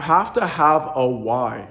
have to have a why.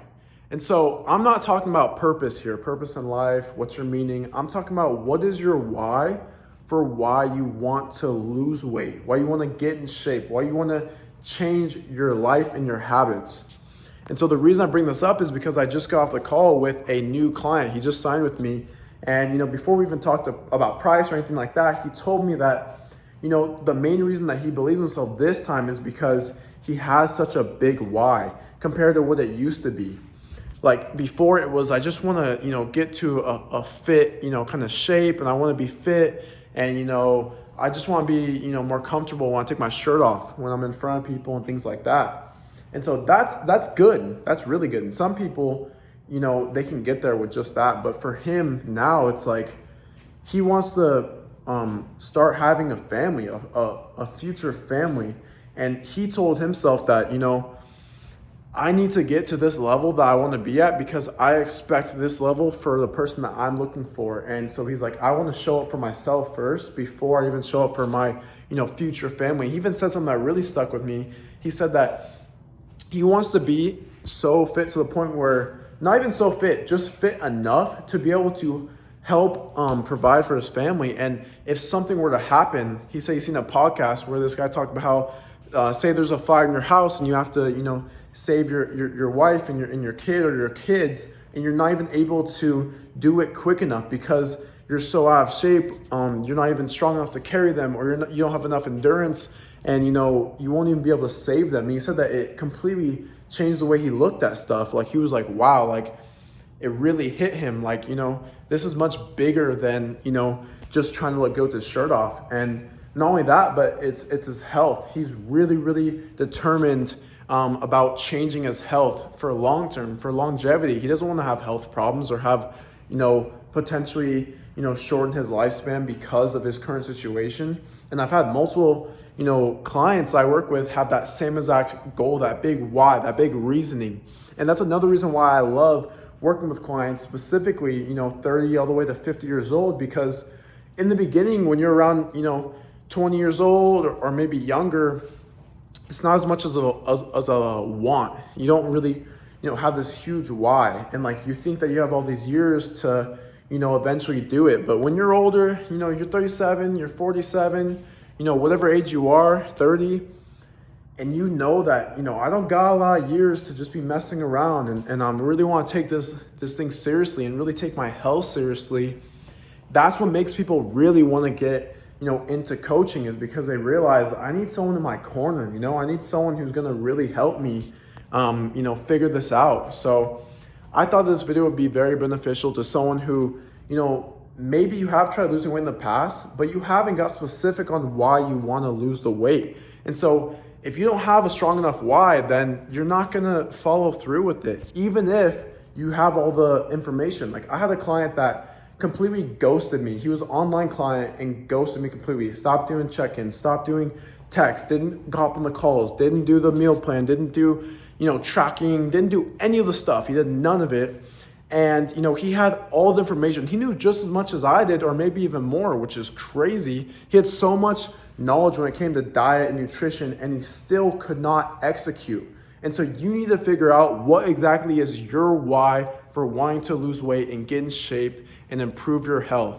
And so I'm not talking about purpose here, purpose in life, what's your meaning. I'm talking about what is your why for why you want to lose weight, why you want to get in shape, why you want to change your life and your habits. And so the reason I bring this up is because I just got off the call with a new client. He just signed with me. And, before we even talked about price or anything like that, he told me that, the main reason that he believed himself this time is because he has such a big why compared to what it used to be. Like before it was, I just want to, get to a fit, kind of shape, and I want to be fit. And, I just want to be, more comfortable when I take my shirt off, when I'm in front of people and things like that. And so that's good. That's really good. And some people, they can get there with just that. But for him now, it's like he wants to start having a family, a future family. And he told himself that, I need to get to this level that I want to be at because I expect this level for the person that I'm looking for. And so he's like, I want to show up for myself first before I even show up for my, future family. He even said something that really stuck with me. He said that he wants to be so fit to the point where, not even so fit, just fit enough to be able to help provide for his family. And if something were to happen, he said he's seen a podcast where this guy talked about how, say there's a fire in your house and you have to, save your wife and your kid or your kids, and you're not even able to do it quick enough because you're so out of shape, you're not even strong enough to carry them, or you don't have enough endurance, and you won't even be able to save them. And he said that it completely changed the way he looked at stuff. Like he was like, wow, like it really hit him. Like, this is much bigger than, just trying to let go with his shirt off. And not only that, but it's his health. He's really, really determined about changing his health for long term, for longevity. He doesn't want to have health problems or have, potentially, shorten his lifespan because of his current situation. And I've had multiple, clients I work with have that same exact goal, that big why, that big reasoning. And that's another reason why I love working with clients, specifically, 30 all the way to 50 years old, because in the beginning, when you're around, 20 years old or maybe younger, it's not as much as a want. You don't really, have this huge why. And like, you think that you have all these years to, eventually do it. But when you're older, you're 37, you're 47, whatever age you are, 30, and that, I don't got a lot of years to just be messing around, and I really want to take this thing seriously and really take my health seriously. That's what makes people really want to get, into coaching, is because they realize I need someone in my corner, I need someone who's going to really help me, figure this out. So I thought this video would be very beneficial to someone who, maybe you have tried losing weight in the past, but you haven't got specific on why you want to lose the weight. And so if you don't have a strong enough why, then you're not going to follow through with it, even if you have all the information. Like I had a client that completely ghosted me. He was an online client and ghosted me completely. Stopped doing check-ins, stopped doing texts, didn't hop on the calls, didn't do the meal plan, didn't do, tracking, didn't do any of the stuff. He did none of it. And, he had all the information. He knew just as much as I did, or maybe even more, which is crazy. He had so much knowledge when it came to diet and nutrition, and he still could not execute. And so you need to figure out what exactly is your why for wanting to lose weight and get in shape and improve your health.